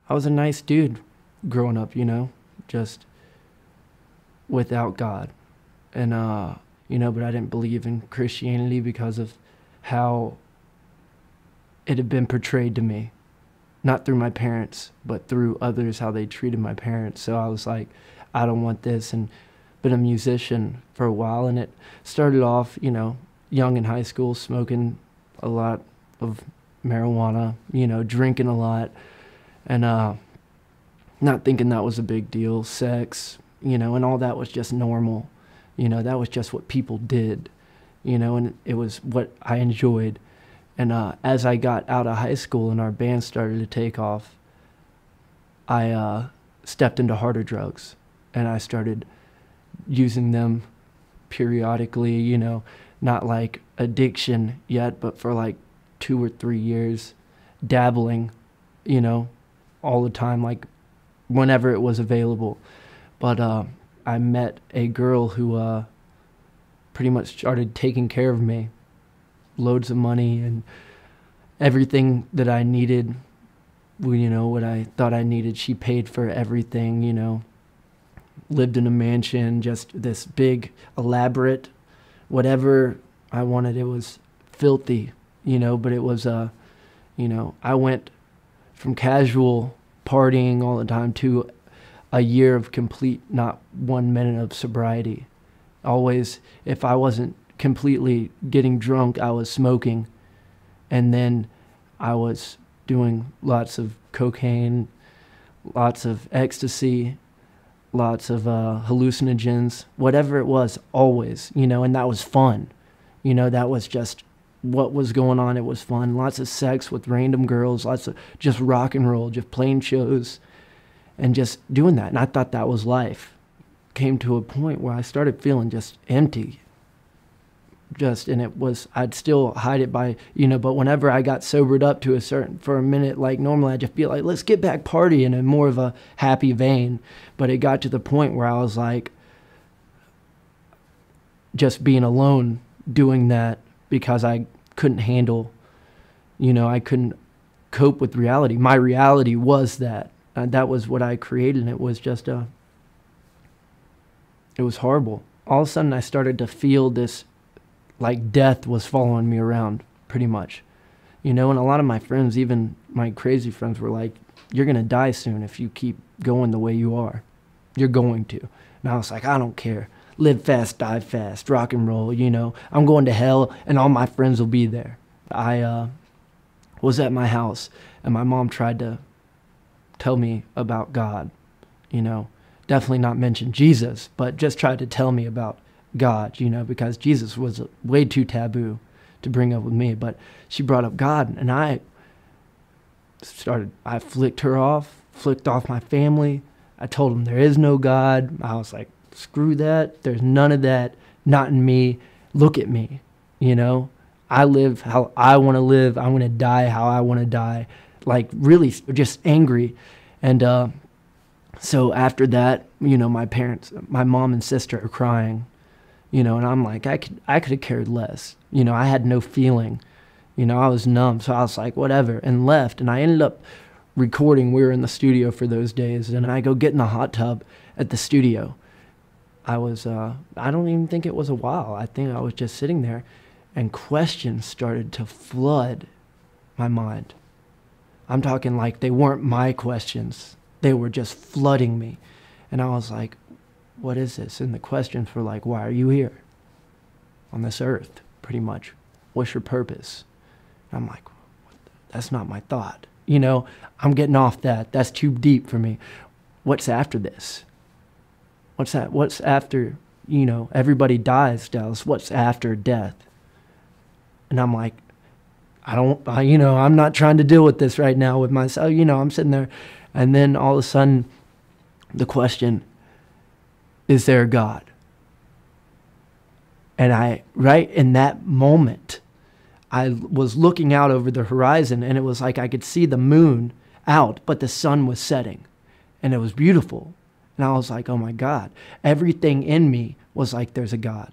I was a nice dude growing up, you know, just without God. And, you know, but I didn't believe in Christianity because of how it had been portrayed to me. Not through my parents, but through others, how they treated my parents. So I was like, I don't want this. And been a musician for a while, and it started off, you know, young in high school, smoking a lot of marijuana, you know, drinking a lot, and not thinking that was a big deal. Sex, you know, and all that was just normal. You know, that was just what people did, you know, and it was what I enjoyed. And as I got out of high school and our band started to take off, I stepped into harder drugs, and I started using them periodically, you know, not like addiction yet, but for like 2 or 3 years, dabbling, you know, all the time, like whenever it was available. But I met a girl who pretty much started taking care of me, loads of money and everything that I needed, you know, what I thought I needed. She paid for everything, you know, lived in a mansion, just this big, elaborate, whatever I wanted. It was filthy, you know, but it was, you know, I went from casual partying all the time to a year of complete, not 1 minute of sobriety. Always, if I wasn't completely getting drunk, I was smoking. And then I was doing lots of cocaine, lots of ecstasy, lots of hallucinogens, whatever it was, always, you know, and that was fun. You know, that was just what was going on. It was fun. Lots of sex with random girls, lots of just rock and roll, just playing shows and just doing that. And I thought that was life. Came to a point where I started feeling just empty. And it was, I'd still hide it by, you know, but whenever I got sobered up to for a minute, like normally I'd just be like, let's get back partying in more of a happy vein. But it got to the point where I was like, just being alone doing that because I couldn't handle, you know, I couldn't cope with reality. My reality was that. That was what I created, and it was just it was horrible. All of a sudden I started to feel this, like death was following me around, pretty much. You know, and a lot of my friends, even my crazy friends, were like, you're going to die soon if you keep going the way you are. You're going to. And I was like, I don't care. Live fast, die fast, rock and roll, you know. I'm going to hell, and all my friends will be there. I was at my house, and my mom tried to tell me about God, you know. Definitely not mention Jesus, but just tried to tell me about God, you know, because Jesus was way too taboo to bring up with me. But she brought up God, and I flicked off my family. I told them there is no God. I was like, screw that. There's none of that. Not in me. Look at me, you know. I live how I want to live. I'm going to die how I want to die. Like really just angry. And so after that, you know, my mom and sister are crying. You know, and I'm like, I could have cared less. You know, I had no feeling. You know, I was numb. So I was like, whatever, and left. And I ended up recording. We were in the studio for those days. And I go get in the hot tub at the studio. I don't even think it was a while. I think I was just sitting there. And questions started to flood my mind. I'm talking like they weren't my questions. They were just flooding me. And I was like, what is this? And the questions were like, why are you here on this earth, pretty much? What's your purpose? And I'm like, that's not my thought. You know, I'm getting off that. That's too deep for me. What's after this? What's that? What's after, you know, everybody dies, Dallas. What's after death? And I'm like, you know, I'm not trying to deal with this right now with myself. You know, I'm sitting there. And then all of a sudden, the question, is there a God? And right in that moment, I was looking out over the horizon, and it was like I could see the moon out, but the sun was setting, and it was beautiful. And I was like, oh my God. Everything in me was like, there's a God.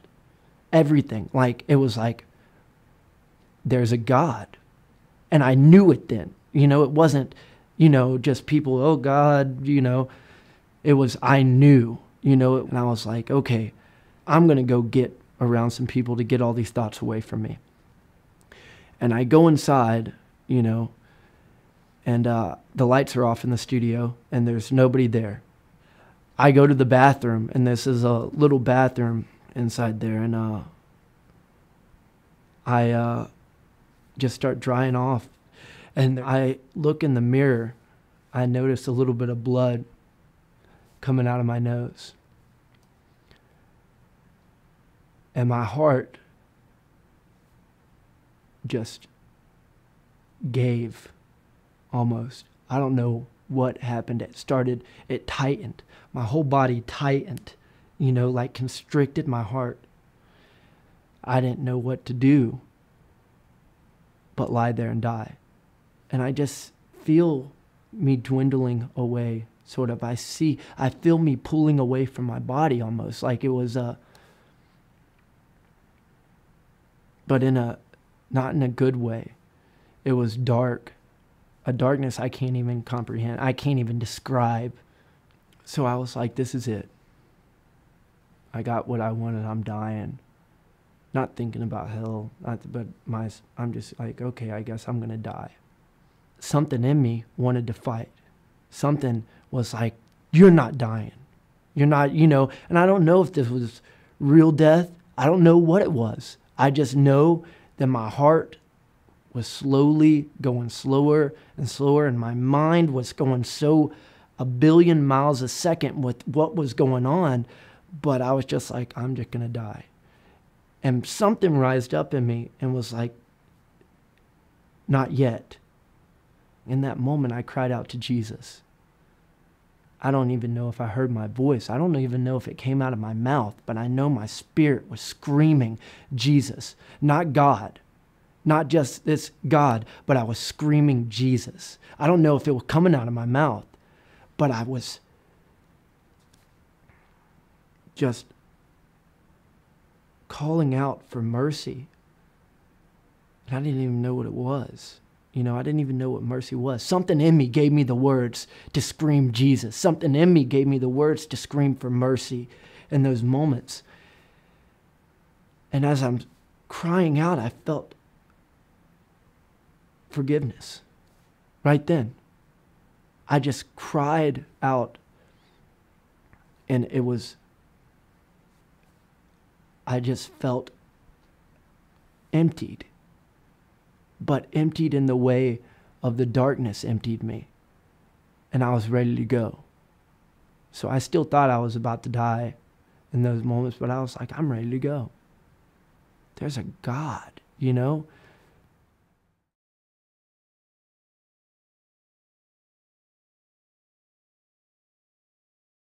Everything. Like, it was like, there's a God. And I knew it then. You know, it wasn't just people, oh God, it was, I knew, and I was like, okay, I'm going to go get around some people to get all these thoughts away from me. And I go inside, and the lights are off in the studio and there's nobody there. I go to the bathroom, and this is a little bathroom inside there, and I just start drying off. And I look in the mirror. I notice a little bit of blood coming out of my nose. And my heart just gave almost. I don't know what happened. It tightened. My whole body tightened, like constricted my heart. I didn't know what to do but lie there and die. And I just feel me dwindling away, sort of. I feel me pulling away from my body almost, like it was but not in a good way. It was dark, a darkness I can't even comprehend. I can't even describe. So I was like, this is it. I got what I wanted. I'm dying. Not thinking about hell, I'm just like, okay, I guess I'm going to die. Something in me wanted to fight. Something was like, you're not dying. You're not, and I don't know if this was real death. I don't know what it was. I just know that my heart was slowly going slower and slower, and my mind was going so a billion miles a second with what was going on. But I was just like, I'm just going to die. And something rised up in me and was like, not yet. In that moment, I cried out to Jesus. I don't even know if I heard my voice. I don't even know if it came out of my mouth, but I know my spirit was screaming Jesus, not God. Not just this God, but I was screaming Jesus. I don't know if it was coming out of my mouth, but I was just calling out for mercy. And I didn't even know what it was. I didn't even know what mercy was. Something in me gave me the words to scream Jesus. Something in me gave me the words to scream for mercy in those moments. And as I'm crying out, I felt forgiveness right then. I just cried out, and I just felt emptied, but emptied in the way of the darkness emptied me, and I was ready to go. So I still thought I was about to die in those moments, but I was like, I'm ready to go. There's a God,